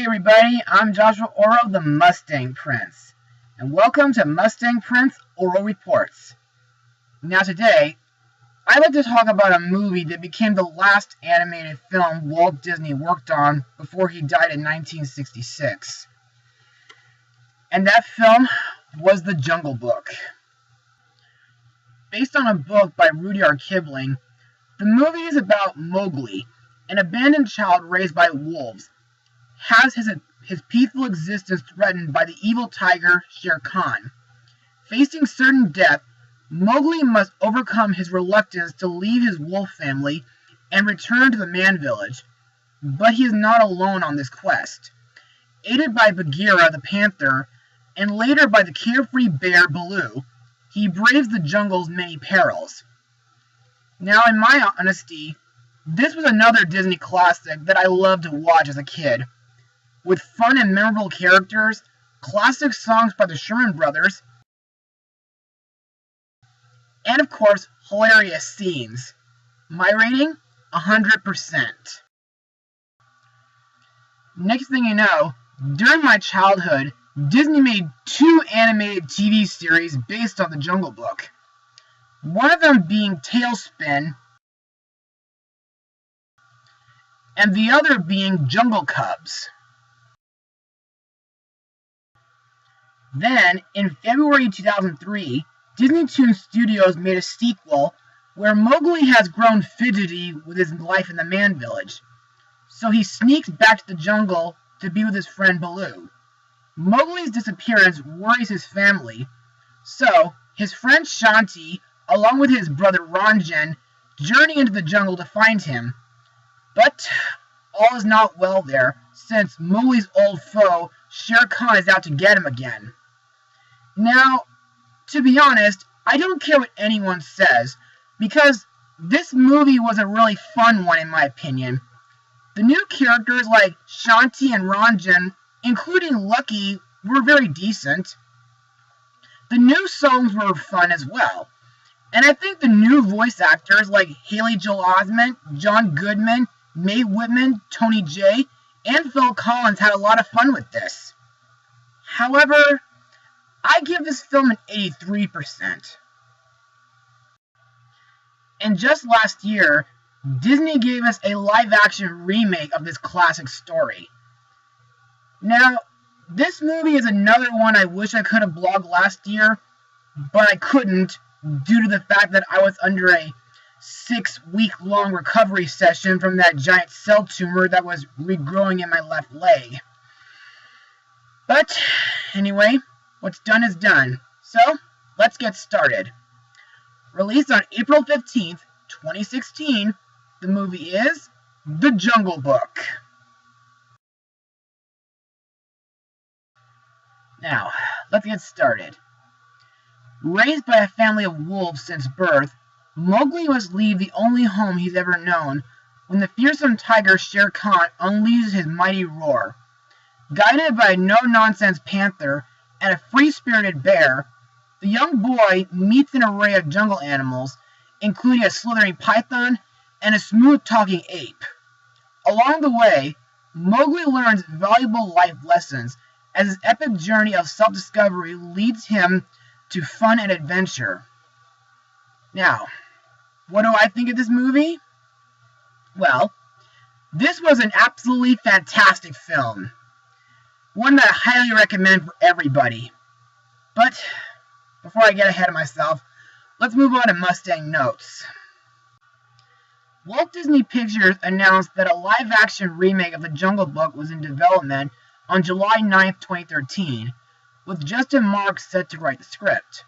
everybody, I'm Joshua Orro, the Mustang Prince, and welcome to Mustang Prince Orro Reports. Now today, I'd like to talk about a movie that became the last animated film Walt Disney worked on before he died in 1966. And that film was The Jungle Book. Based on a book by Rudyard Kipling, the movie is about Mowgli, an abandoned child raised by wolves, has his peaceful existence threatened by the evil tiger Shere Khan. Facing certain death, Mowgli must overcome his reluctance to leave his wolf family and return to the man village. But he is not alone on this quest. Aided by Bagheera the panther, and later by the carefree bear Baloo, he braves the jungle's many perils. Now, in my honesty, this was another Disney classic that I loved to watch as a kid. With fun and memorable characters, classic songs by the Sherman Brothers, and of course, hilarious scenes. My rating? 100%. Next thing you know, during my childhood, Disney made 2 animated TV series based on The Jungle Book. One of them being Tailspin, and the other being Jungle Cubs. Then, in February 2003, Disney Toon Studios made a sequel where Mowgli has grown fidgety with his life in the man village, so he sneaks back to the jungle to be with his friend Baloo. Mowgli's disappearance worries his family, so his friend Shanti, along with his brother Ranjan, journey into the jungle to find him. But all is not well there, since Mowgli's old foe, Shere Khan, is out to get him again. Now, to be honest, I don't care what anyone says, because this movie was a really fun one in my opinion. The new characters like Shanti and Ranjan, including Lucky, were very decent. The new songs were fun as well. And I think the new voice actors like Haley Joel Osment, John Goodman, Mae Whitman, Tony Jay, and Phil Collins had a lot of fun with this. However, I give this film an 83%. And just last year, Disney gave us a live-action remake of this classic story. Now, this movie is another one I wish I could have blogged last year, but I couldn't due to the fact that I was under a 6-week-long recovery session from that giant cell tumor that was regrowing in my left leg. But, anyway, what's done is done. So, let's get started. Released on April 15th, 2016, the movie is The Jungle Book. Now, let's get started. Raised by a family of wolves since birth, Mowgli must leave the only home he's ever known when the fearsome tiger Shere Khan unleashes his mighty roar. Guided by a no-nonsense panther and a free-spirited bear, the young boy meets an array of jungle animals, including a slithering python and a smooth-talking ape. Along the way, Mowgli learns valuable life lessons as his epic journey of self-discovery leads him to fun and adventure. Now, what do I think of this movie? Well, this was an absolutely fantastic film. One that I highly recommend for everybody. But, before I get ahead of myself, let's move on to Mustang notes. Walt Disney Pictures announced that a live-action remake of The Jungle Book was in development on July 9th, 2013, with Justin Marks set to write the script.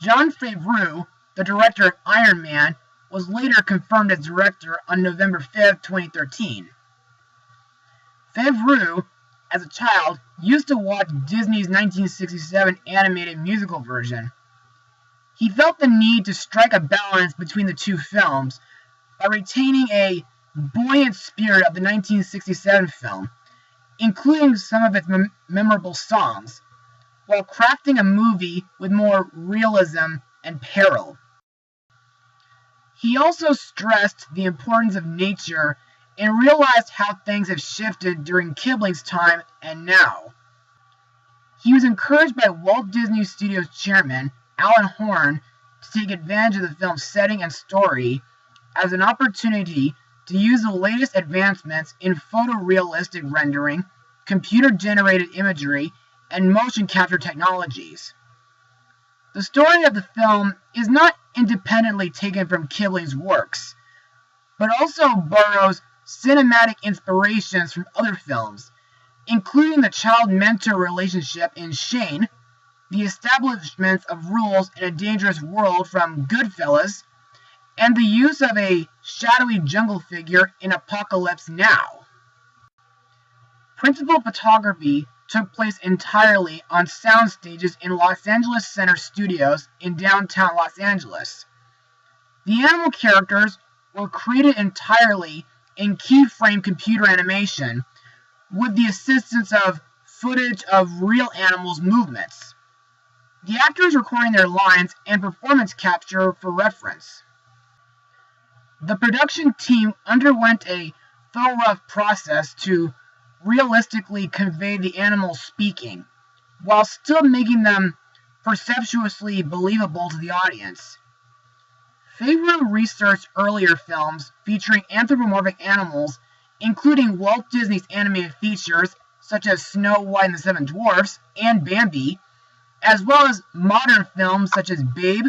Jon Favreau, the director of Iron Man, was later confirmed as director on November 5th, 2013. Favreau, as a child, used to watch Disney's 1967 animated musical version. He felt the need to strike a balance between the two films by retaining a buoyant spirit of the 1967 film, including some of its memorable songs, while crafting a movie with more realism and peril. He also stressed the importance of nature and realized how things have shifted during Kipling's time and now. He was encouraged by Walt Disney Studios chairman Alan Horn to take advantage of the film's setting and story as an opportunity to use the latest advancements in photorealistic rendering, computer-generated imagery, and motion capture technologies. The story of the film is not independently taken from Kipling's works, but also borrows cinematic inspirations from other films, including the child-mentor relationship in Shane, the establishment of rules in a dangerous world from Goodfellas, and the use of a shadowy jungle figure in Apocalypse Now. Principal photography took place entirely on sound stages in Los Angeles Center Studios in downtown Los Angeles. The animal characters were created entirely in keyframe computer animation, with the assistance of footage of real animals' movements. The actors recording their lines and performance capture for reference. The production team underwent a thorough process to realistically convey the animals speaking, while still making them perceptuously believable to the audience. Favreau researched earlier films featuring anthropomorphic animals, including Walt Disney's animated features such as Snow White and the Seven Dwarfs and Bambi, as well as modern films such as Babe,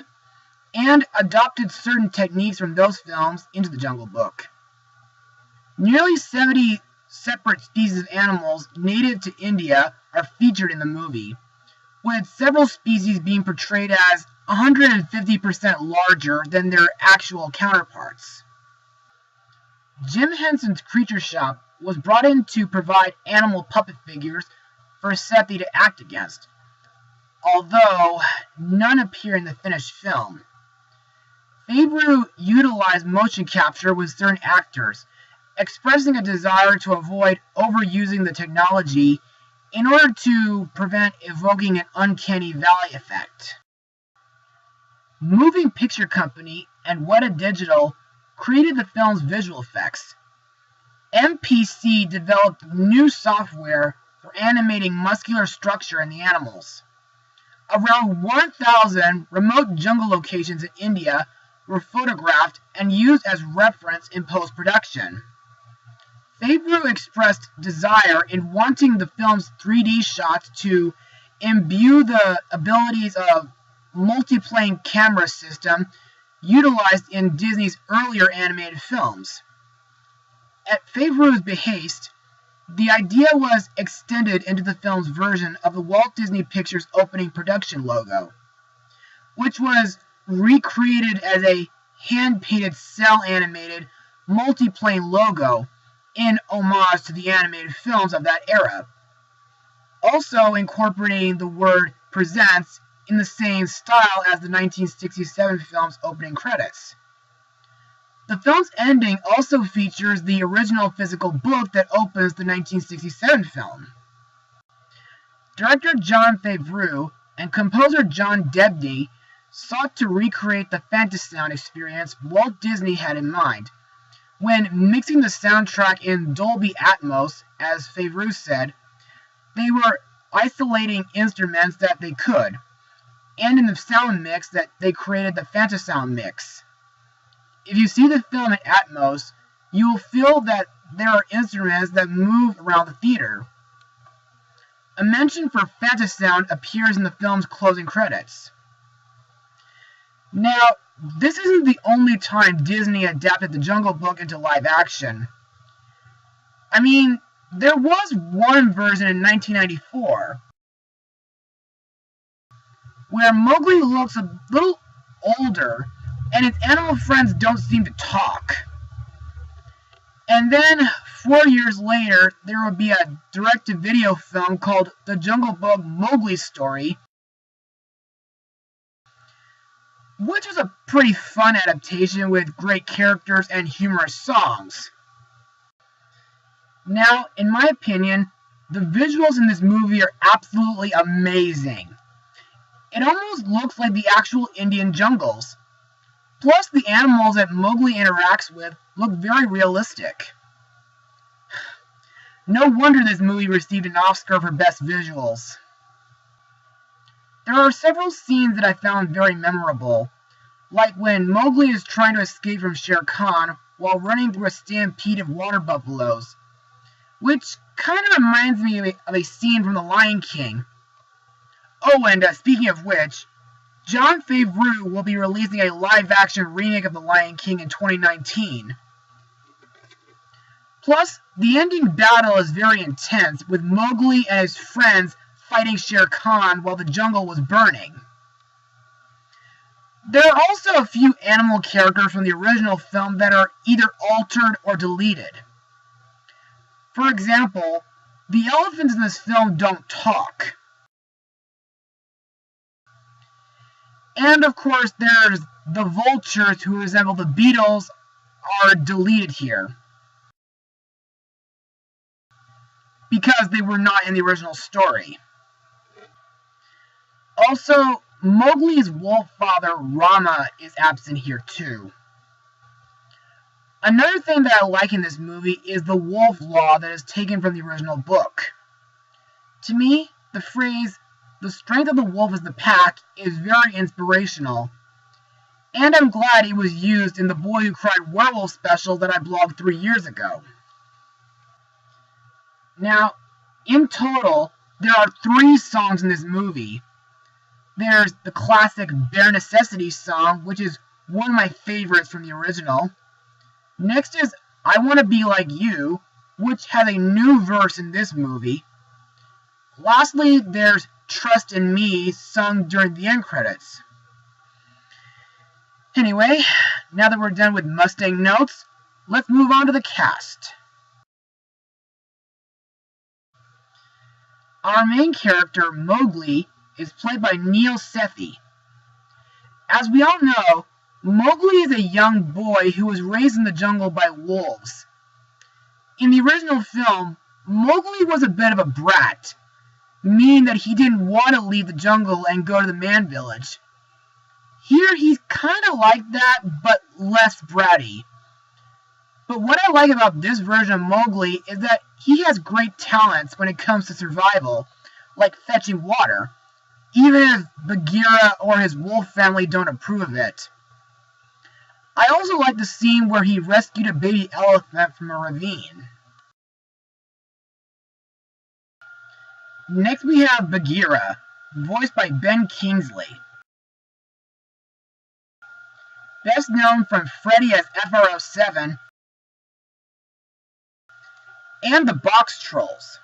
and adopted certain techniques from those films into The Jungle Book. Nearly 70 separate species of animals native to India are featured in the movie, with several species being portrayed as 150% larger than their actual counterparts. Jim Henson's Creature Shop was brought in to provide animal puppet figures for Sethi to act against, although none appear in the finished film. Favreau utilized motion capture with certain actors, expressing a desire to avoid overusing the technology in order to prevent evoking an uncanny valley effect. Moving Picture Company and Weta Digital created the film's visual effects. MPC developed new software for animating muscular structure in the animals. Around 1,000 remote jungle locations in India were photographed and used as reference in post-production. Favreau expressed desire in wanting the film's 3D shots to imbue the abilities of multiplane camera system utilized in Disney's earlier animated films. At Favreau's behest, the idea was extended into the film's version of the Walt Disney Pictures opening production logo, which was recreated as a hand-painted cel-animated multiplane logo in homage to the animated films of that era, also incorporating the word presents in the same style as the 1967 film's opening credits. The film's ending also features the original physical book that opens the 1967 film. Director Jon Favreau and composer John Debney sought to recreate the Fantasound experience Walt Disney had in mind, when mixing the soundtrack in Dolby Atmos, as Favreau said. They were isolating instruments that they could, and in the sound mix that they created the Fantasound mix. If you see the film in Atmos, you will feel that there are instruments that move around the theater. A mention for Fantasound appears in the film's closing credits. Now, this isn't the only time Disney adapted The Jungle Book into live action. I mean, there was one version in 1994 where Mowgli looks a little older and its animal friends don't seem to talk. And then, 4 years later, there would be a direct-to-video film called The Jungle Book Mowgli's Story, which was a pretty fun adaptation with great characters and humorous songs. Now, in my opinion, the visuals in this movie are absolutely amazing. It almost looks like the actual Indian jungles. Plus, the animals that Mowgli interacts with look very realistic. No wonder this movie received an Oscar for Best Visuals. There are several scenes that I found very memorable, like when Mowgli is trying to escape from Shere Khan while running through a stampede of water buffaloes, which kind of reminds me of a scene from The Lion King. Oh, and speaking of which, Jon Favreau will be releasing a live-action remake of The Lion King in 2019. Plus, the ending battle is very intense, with Mowgli and his friends fighting Shere Khan while the jungle was burning. There are also a few animal characters from the original film that are either altered or deleted. For example, the elephants in this film don't talk. And of course, there's the vultures who resemble the beetles are deleted here, because they were not in the original story. Also, Mowgli's wolf father, Rama, is absent here too. Another thing that I like in this movie is the wolf law that is taken from the original book. To me, the phrase, "the strength of the wolf is the pack," is very inspirational, and I'm glad it was used in the Boy Who Cried Werewolf special that I blogged 3 years ago. Now, in total, there are 3 songs in this movie. There's the classic Bare Necessities song, which is one of my favorites from the original. Next is I Want to Be Like You, which has a new verse in this movie. Lastly, there's Trust in Me, sung during the end credits. Anyway, now that we're done with Mustang notes, let's move on to the cast. Our main character, Mowgli, is played by Neil Sethi. As we all know, Mowgli is a young boy who was raised in the jungle by wolves. In the original film, Mowgli was a bit of a brat, meaning that he didn't want to leave the jungle and go to the man village. Here he's kind of like that, but less bratty. But what I like about this version of Mowgli is that he has great talents when it comes to survival, like fetching water, even if Bagheera or his wolf family don't approve of it. I also like the scene where he rescued a baby elephant from a ravine. Next we have Bagheera, voiced by Ben Kingsley. Best known from Freddy as FR07 and the Box Trolls.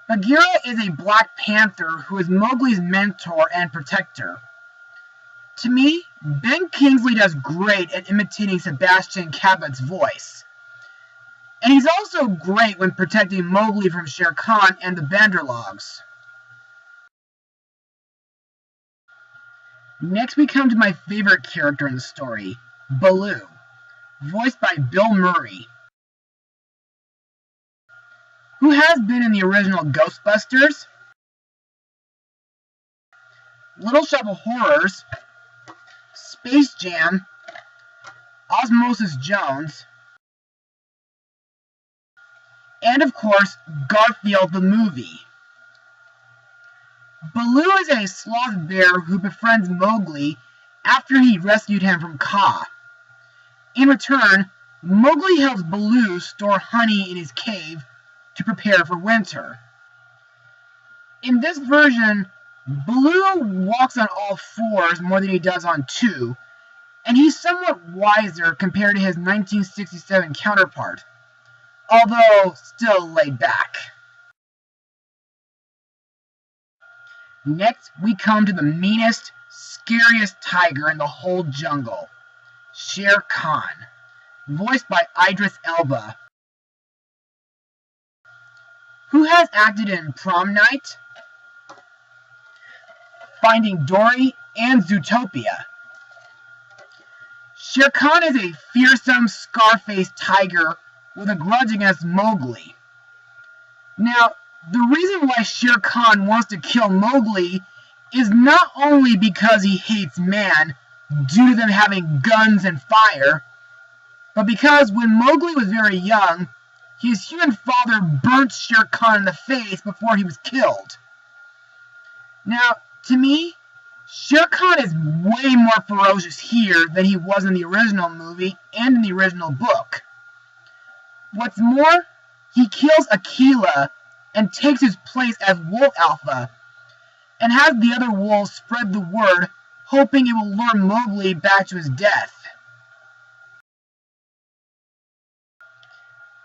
Bagheera is a Black Panther who is Mowgli's mentor and protector. To me, Ben Kingsley does great at imitating Sebastian Cabot's voice. And he's also great when protecting Mowgli from Shere Khan and the Banderlogs. Next we come to my favorite character in the story, Baloo, voiced by Bill Murray, who has been in the original Ghostbusters, Little Shop of Horrors, Space Jam, Osmosis Jones, and of course, Garfield the movie. Baloo is a sloth bear who befriends Mowgli after he rescued him from Kaa. In return, Mowgli helps Baloo store honey in his cave to prepare for winter. In this version, Baloo walks on all fours more than he does on two, and he's somewhat wiser compared to his 1967 counterpart, although still laid back. Next, we come to the meanest, scariest tiger in the whole jungle, Shere Khan, voiced by Idris Elba, who has acted in Prom Night, Finding Dory, and Zootopia. Shere Khan is a fearsome, scar-faced tiger with a grudge against Mowgli. Now, the reason why Shere Khan wants to kill Mowgli is not only because he hates man, due to them having guns and fire, but because when Mowgli was very young, his human father burnt Shere Khan in the face before he was killed. Now, to me, Shere Khan is way more ferocious here than he was in the original movie and in the original book. What's more, he kills Akela and takes his place as Wolf Alpha, and has the other wolves spread the word, hoping it will lure Mowgli back to his death.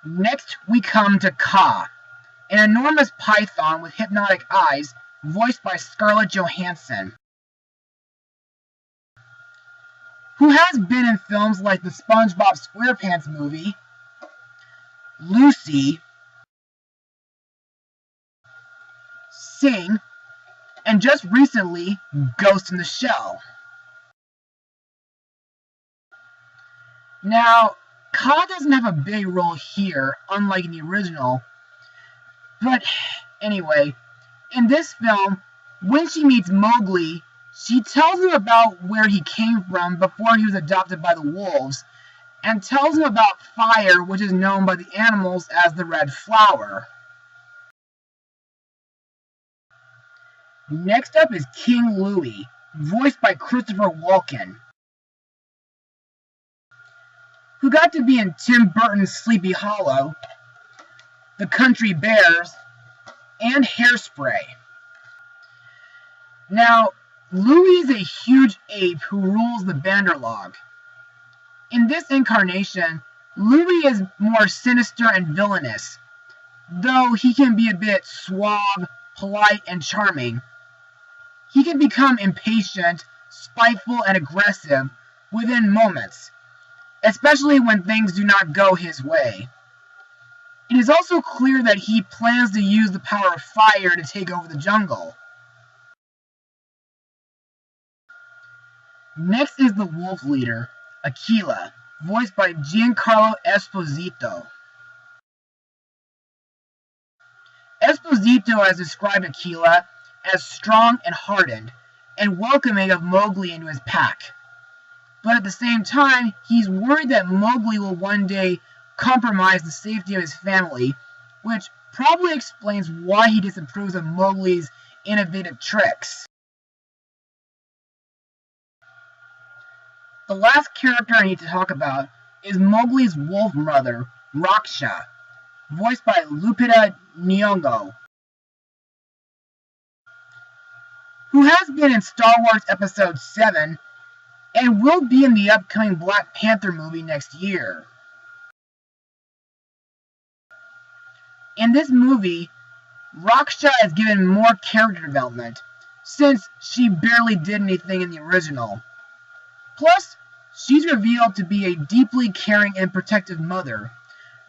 Next, we come to Kaa, an enormous python with hypnotic eyes, voiced by Scarlett Johansson, who has been in films like the SpongeBob SquarePants movie, Lucy, Sing, and just recently, Ghost in the Shell. Now, Kaa doesn't have a big role here, unlike in the original, but anyway, in this film, when she meets Mowgli, she tells him about where he came from before he was adopted by the wolves, and tells him about fire, which is known by the animals as the red flower. Next up is King Louie, voiced by Christopher Walken, who got to be in Tim Burton's Sleepy Hollow, The Country Bears, and Hairspray. Now, Louie is a huge ape who rules the Banderlog. In this incarnation, Louie is more sinister and villainous, though he can be a bit suave, polite, and charming. He can become impatient, spiteful, and aggressive within moments, especially when things do not go his way. It is also clear that he plans to use the power of fire to take over the jungle. Next is the wolf leader, Akela, voiced by Giancarlo Esposito. Esposito has described Akela as strong and hardened, and welcoming of Mowgli into his pack. But at the same time, he's worried that Mowgli will one day compromise the safety of his family, which probably explains why he disapproves of Mowgli's innovative tricks. The last character I need to talk about is Mowgli's wolf mother, Raksha, voiced by Lupita Nyong'o, who has been in Star Wars Episode 7 and will be in the upcoming Black Panther movie next year. In this movie, Raksha is given more character development, since she barely did anything in the original. Plus, she's revealed to be a deeply caring and protective mother,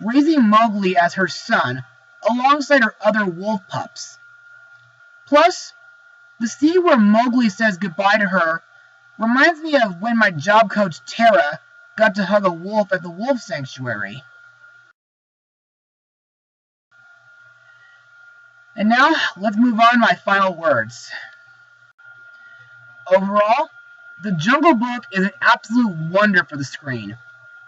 raising Mowgli as her son, alongside her other wolf pups. Plus, the scene where Mowgli says goodbye to her reminds me of when my job coach Tara got to hug a wolf at the wolf sanctuary. And now, let's move on to my final words. Overall, The Jungle Book is an absolute wonder for the screen.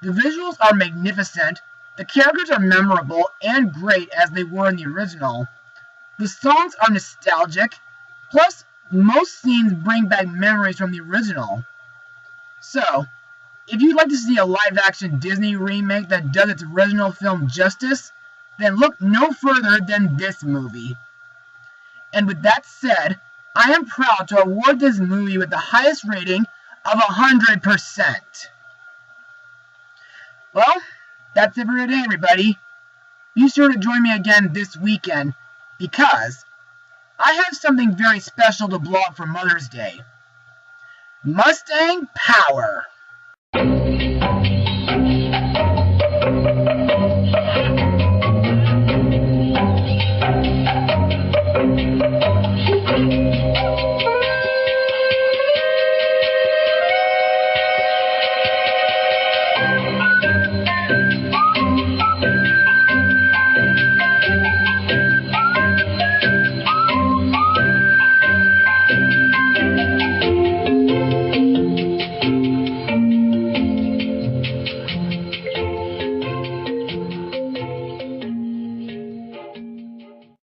The visuals are magnificent, the characters are memorable and great as they were in the original. The songs are nostalgic, plus most scenes bring back memories from the original. So, if you'd like to see a live-action Disney remake that does its original film justice, then look no further than this movie. And with that said, I am proud to award this movie with the highest rating of 100%. Well, that's it for today, everybody. Be sure to join me again this weekend, because I have something very special to blog for Mother's Day. Mustang Power!